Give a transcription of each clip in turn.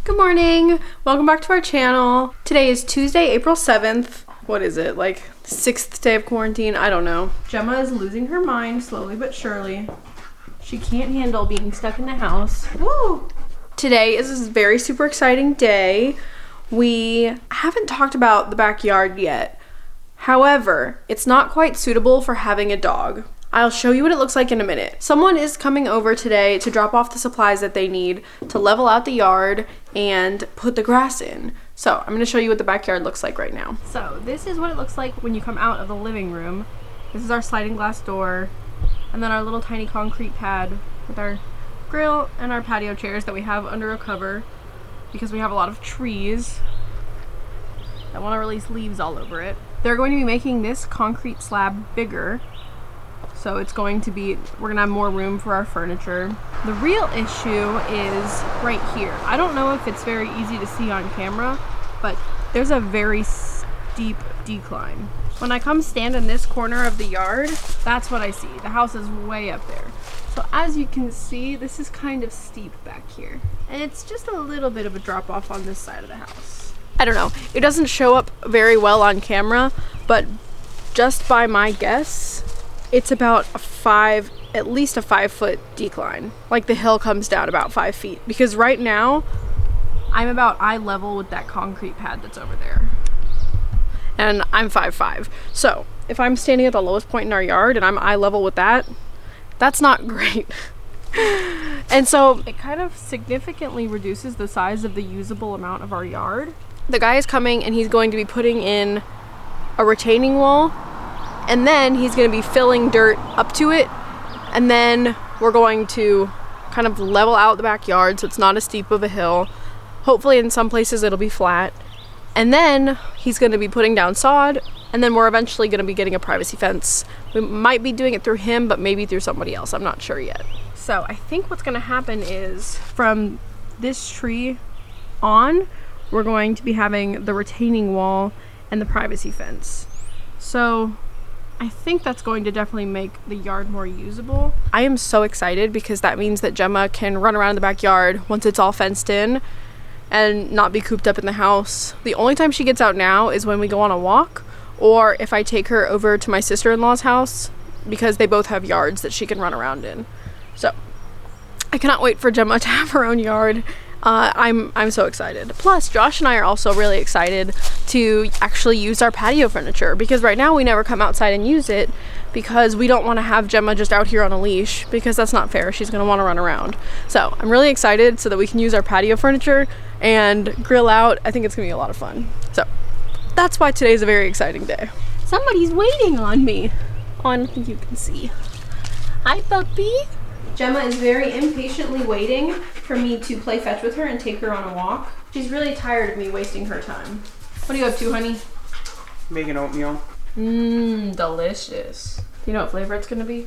Good morning. Welcome back to our channel. Today is Tuesday, April 7th. What is it? Like 6th day of quarantine? I don't know. Gemma is losing her mind slowly but surely. She can't handle being stuck in the house. Woo! Today is a very super exciting day. We haven't talked about the backyard yet. However, it's not quite suitable for having a dog. I'll show you what it looks like in a minute. Someone is coming over today to drop off the supplies that they need to level out the yard and put the grass in. So I'm going to show you what the backyard looks like right now. So this is what it looks like when you come out of the living room. This is our sliding glass door, and then our little tiny concrete pad with our grill and our patio chairs that we have under a cover because we have a lot of trees that want to release leaves all over it. They're going to be making this concrete slab bigger. So it's going to be, we're gonna have more room for our furniture. The real issue is right here. I don't know if it's very easy to see on camera, but there's a very steep decline. When I come stand in this corner of the yard, that's what I see. The house is way up there. So as you can see, this is kind of steep back here. And it's just a little bit of a drop off on this side of the house. I don't know, it doesn't show up very well on camera, but just by my guess, it's about at least a 5-foot decline. Like the hill comes down about 5 feet. Because right now, I'm about eye level with that concrete pad that's over there. And I'm 5'5". So if I'm standing at the lowest point in our yard and I'm eye level with that, that's not great. And so it kind of significantly reduces the size of the usable amount of our yard. The guy is coming and he's going to be putting in a retaining wall. And then he's going to be filling dirt up to it, and then we're going to kind of level out the backyard so it's not as steep of a hill. Hopefully in some places it'll be flat. And then he's going to be putting down sod, and then we're eventually going to be getting a privacy fence. We might be doing it through him, but maybe through somebody else. I'm not sure yet. So I think what's going to happen is from this tree on, we're going to be having the retaining wall and the privacy fence. So I think that's going to definitely make the yard more usable. I am so excited because that means that Gemma can run around in the backyard once it's all fenced in and not be cooped up in the house. The only time she gets out now is when we go on a walk, or if I take her over to my sister-in-law's house because they both have yards that she can run around in. So I cannot wait for Gemma to have her own yard. I'm so excited. Plus, Josh and I are also really excited to actually use our patio furniture because right now we never come outside and use it because we don't want to have Gemma just out here on a leash because that's not fair. She's going to want to run around. So I'm really excited so that we can use our patio furniture and grill out. I think it's going to be a lot of fun. So that's why today's a very exciting day. Somebody's waiting on me. Oh, I don't think you can see. Hi, puppy. Gemma is very impatiently waiting for me to play fetch with her and take her on a walk. She's really tired of me wasting her time. What are you up to, honey? Making oatmeal. Mmm, delicious. Do you know what flavor it's gonna be?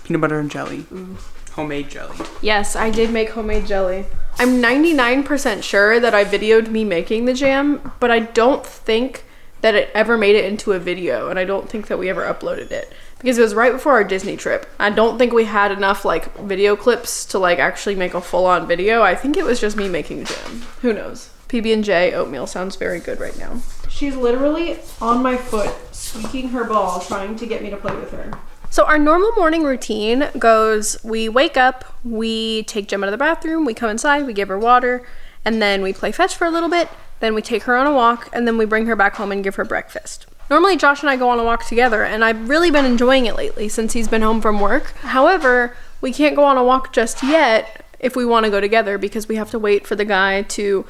Peanut butter and jelly. Ooh. Homemade jelly. Yes, I did make homemade jelly. I'm 99% sure that I videoed me making the jam, but I don't think that it ever made it into a video, and I don't think that we ever uploaded it. Because it was right before our Disney trip. I don't think we had enough like video clips to like actually make a full-on video. I think it was just me making jam. Who knows? PB&J oatmeal sounds very good right now. She's literally on my foot, squeaking her ball, trying to get me to play with her. So our normal morning routine goes, we wake up, we take Gemma to the bathroom, we come inside, we give her water, and then we play fetch for a little bit, then we take her on a walk, and then we bring her back home and give her breakfast. Normally Josh and I go on a walk together, and I've really been enjoying it lately since he's been home from work. However, we can't go on a walk just yet if we want to go together because we have to wait for the guy to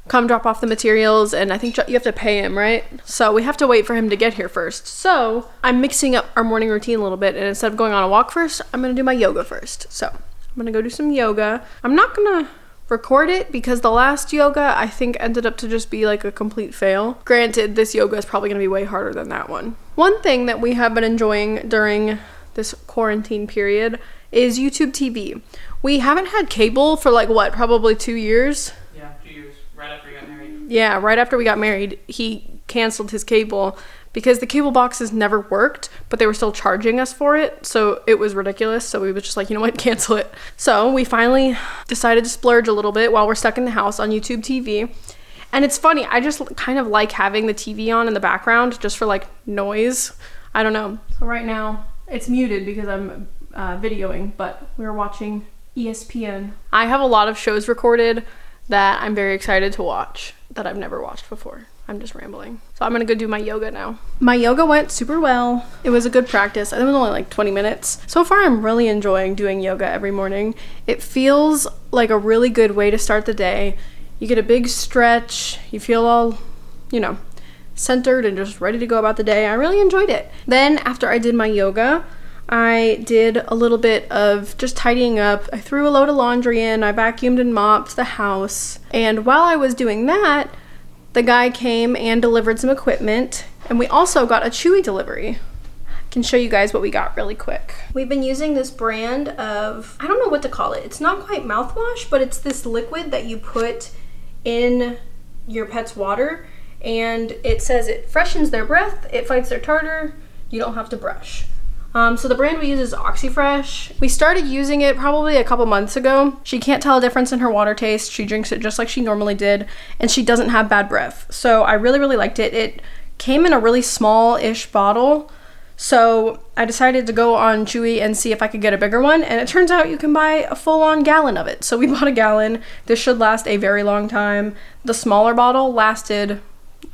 come drop off the materials, and I think you have to pay him, right? So we have to wait for him to get here first. So I'm mixing up our morning routine a little bit, and instead of going on a walk first, I'm going to do my yoga first. So I'm going to go do some yoga. I'm not going to record it because the last yoga I think ended up to just be like a complete fail. Granted, this yoga is probably going to be way harder than that one. One thing that we have been enjoying during this quarantine period is YouTube TV. We haven't had cable for like what, probably 2 years? Yeah, 2 years, right after we got married. Yeah, right after we got married, he canceled his cable because the cable boxes never worked, but they were still charging us for it. So it was ridiculous. So we were just like, you know what, cancel it. So we finally decided to splurge a little bit while we're stuck in the house on YouTube TV. And it's funny, I just kind of like having the TV on in the background just for like noise. I don't know. So right now it's muted because I'm videoing, but we were watching ESPN. I have a lot of shows recorded that I'm very excited to watch that I've never watched before. I'm just rambling. So I'm gonna go do my yoga now. My yoga went super well. It was a good practice. I think it was only like 20 minutes. So far, I'm really enjoying doing yoga every morning. It feels like a really good way to start the day. You get a big stretch. You feel all, you know, centered and just ready to go about the day. I really enjoyed it. Then after I did my yoga, I did a little bit of just tidying up. I threw a load of laundry in. I vacuumed and mopped the house. And while I was doing that, the guy came and delivered some equipment. And we also got a Chewy delivery. I can show you guys what we got really quick. We've been using this brand of, I don't know what to call it. It's not quite mouthwash, but it's this liquid that you put in your pet's water. And it says it freshens their breath, it fights their tartar, you don't have to brush. So the brand we use is OxyFresh. We started using it probably a couple months ago. She can't tell a difference in her water taste. She drinks it just like she normally did, and she doesn't have bad breath. So I really, really liked it. It came in a really small-ish bottle. So I decided to go on Chewy and see if I could get a bigger one, and it turns out you can buy a full-on gallon of it. So we bought a gallon. This should last a very long time. The smaller bottle lasted,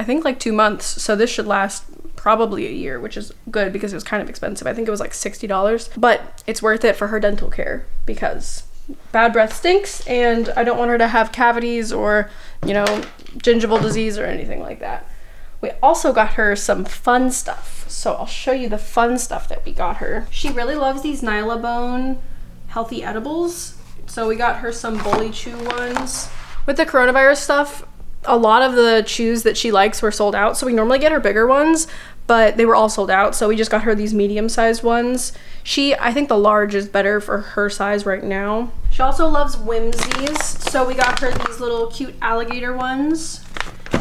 I think, like 2 months. So this should last probably a year, which is good because it was kind of expensive. I think it was like $60, but it's worth it for her dental care because bad breath stinks and I don't want her to have cavities or, you know, gingival disease or anything like that. We also got her some fun stuff. So I'll show you the fun stuff that we got her. She really loves these Nylabone healthy edibles. So we got her some Bully Chew ones. With the coronavirus stuff, a lot of the chews that she likes were sold out, so we normally get her bigger ones, but they were all sold out, so we just got her these medium-sized ones. I think the large is better for her size right now. She also loves Whimsies, so we got her these little cute alligator ones.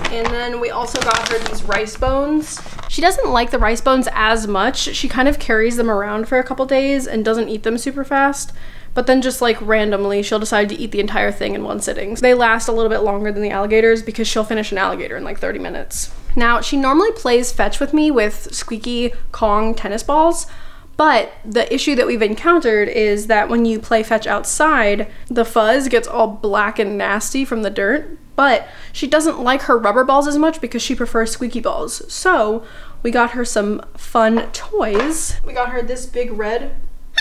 And then we also got her these rice bones. She doesn't like the rice bones as much. She kind of carries them around for a couple days and doesn't eat them super fast. But then just like randomly, she'll decide to eat the entire thing in one sitting. They last a little bit longer than the alligators because she'll finish an alligator in like 30 minutes. Now, she normally plays fetch with me with squeaky Kong tennis balls, but the issue that we've encountered is that when you play fetch outside, the fuzz gets all black and nasty from the dirt, but she doesn't like her rubber balls as much because she prefers squeaky balls. So we got her some fun toys. We got her this big red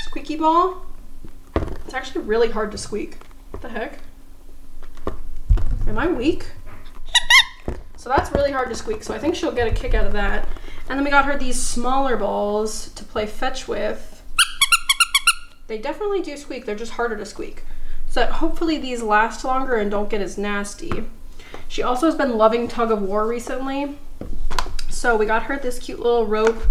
squeaky ball. It's actually really hard to squeak. What the heck? Am I weak? So that's really hard to squeak, so I think she'll get a kick out of that. And then we got her these smaller balls to play fetch with. They definitely do squeak, they're just harder to squeak. So that hopefully these last longer and don't get as nasty. She also has been loving tug of war recently. So we got her this cute little rope,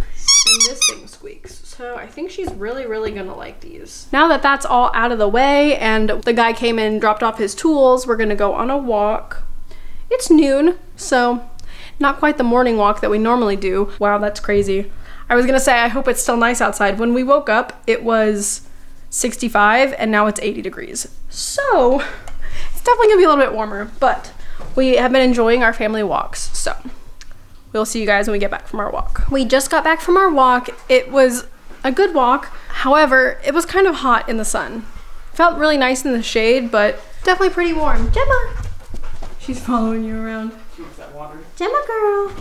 and this thing squeaks. So I think she's really, really gonna like these. Now that that's all out of the way and the guy came in and dropped off his tools, we're gonna go on a walk. It's noon, so not quite the morning walk that we normally do. Wow, that's crazy. I was gonna say, I hope it's still nice outside. When we woke up, it was 65 and now it's 80 degrees. So it's definitely gonna be a little bit warmer, but we have been enjoying our family walks. So we'll see you guys when we get back from our walk. We just got back from our walk. It was a good walk. However, it was kind of hot in the sun. Felt really nice in the shade, but definitely pretty warm. Gemma! She's following you around. She wants that water. Gemma girl,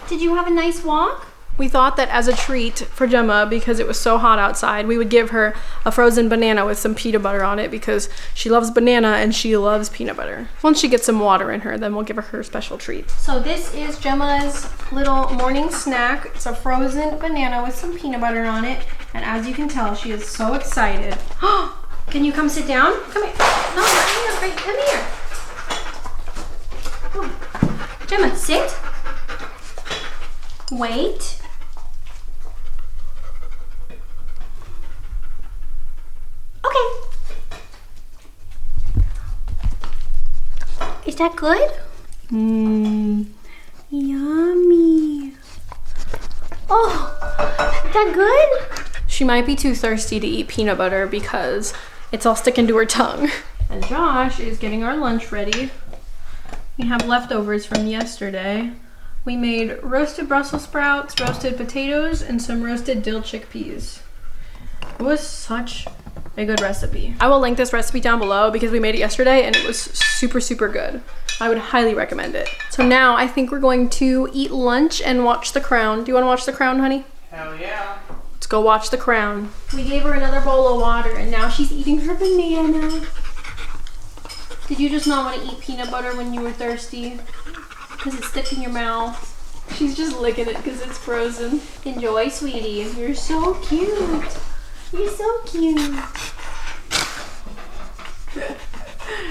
did you have a nice walk? We thought that as a treat for Gemma, because it was so hot outside, we would give her a frozen banana with some peanut butter on it because she loves banana and she loves peanut butter. Once she gets some water in her, then we'll give her her special treat. So this is Gemma's little morning snack. It's a frozen banana with some peanut butter on it. And as you can tell, she is so excited. Can you come sit down? Come here. No, not here. Right, come here. Oh. Gemma, sit. Wait. Okay. Is that good? Mmm. Yummy. Oh, is that good? She might be too thirsty to eat peanut butter because it's all sticking to her tongue. And Josh is getting our lunch ready. We have leftovers from yesterday. We made roasted Brussels sprouts, roasted potatoes, and some roasted dill chickpeas. It was such a good recipe. I will link this recipe down below because we made it yesterday and it was super, super good. I would highly recommend it. So now I think we're going to eat lunch and watch The Crown. Do you want to watch The Crown, honey? Hell yeah. Let's go watch The Crown. We gave her another bowl of water and now she's eating her banana. Did you just not want to eat peanut butter when you were thirsty? Because it's stuck in your mouth. She's just licking it because it's frozen. Enjoy, sweetie. You're so cute. You're so cute.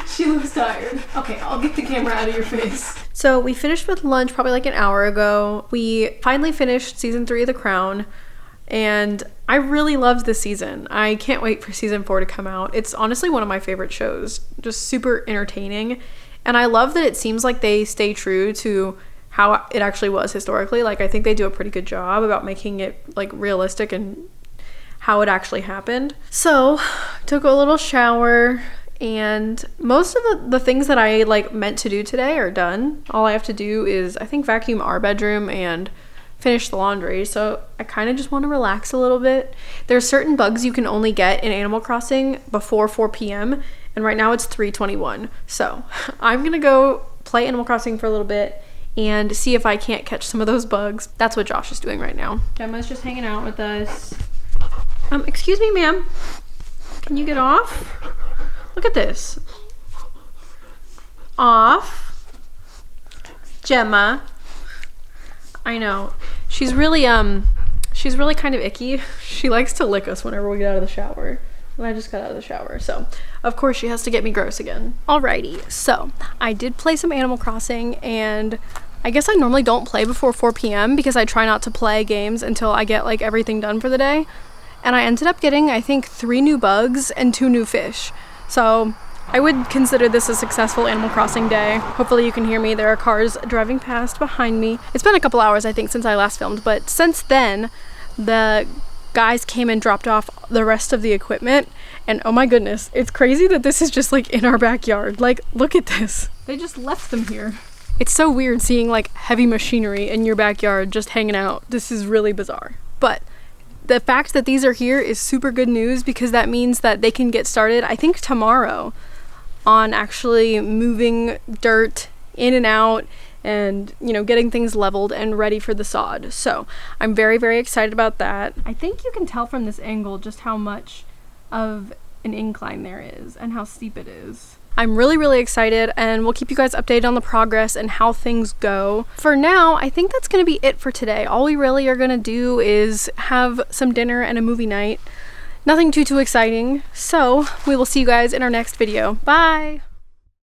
She looks tired. Okay, I'll get the camera out of your face. So we finished with lunch probably like an hour ago. We finally finished season 3 of The Crown. And I really loved this season. I can't wait for season 4 to come out. It's honestly one of my favorite shows. Just super entertaining. And I love that it seems like they stay true to how it actually was historically. Like, I think they do a pretty good job about making it like realistic and how it actually happened. So, took a little shower and most of the things that I like meant to do today are done. All I have to do is I think vacuum our bedroom and finish the laundry. So I kind of just want to relax a little bit. There's certain bugs you can only get in Animal Crossing before 4 p.m. and right now it's 3:21. So I'm gonna go play Animal Crossing for a little bit and see if I can't catch some of those bugs. That's what Josh is doing right now. Gemma's just hanging out with us. Excuse me, ma'am. Can you get off? Look at this. Off. Gemma. I know. She's really kind of icky. She likes to lick us whenever we get out of the shower. And I just got out of the shower, so of course she has to get me gross again. Alrighty, so I did play some Animal Crossing and I guess I normally don't play before 4 p.m. because I try not to play games until I get like everything done for the day. And I ended up getting, I think, 3 new bugs and 2 new fish. So I would consider this a successful Animal Crossing day. Hopefully you can hear me. There are cars driving past behind me. It's been a couple hours, I think, since I last filmed, but since then, the guys came and dropped off the rest of the equipment, and oh my goodness, it's crazy that this is just like in our backyard. Like, look at this. They just left them here. It's so weird seeing like heavy machinery in your backyard just hanging out. This is really bizarre. But the fact that these are here is super good news because that means that they can get started, I think, tomorrow on actually moving dirt in and out and, you know, getting things leveled and ready for the sod. So I'm very, very excited about that. I think you can tell from this angle just how much of an incline there is and how steep it is. I'm really, really excited and we'll keep you guys updated on the progress and how things go. For now, I think that's going to be it for today. All we really are going to do is have some dinner and a movie night. Nothing too exciting. So we will see you guys in our next video. Bye!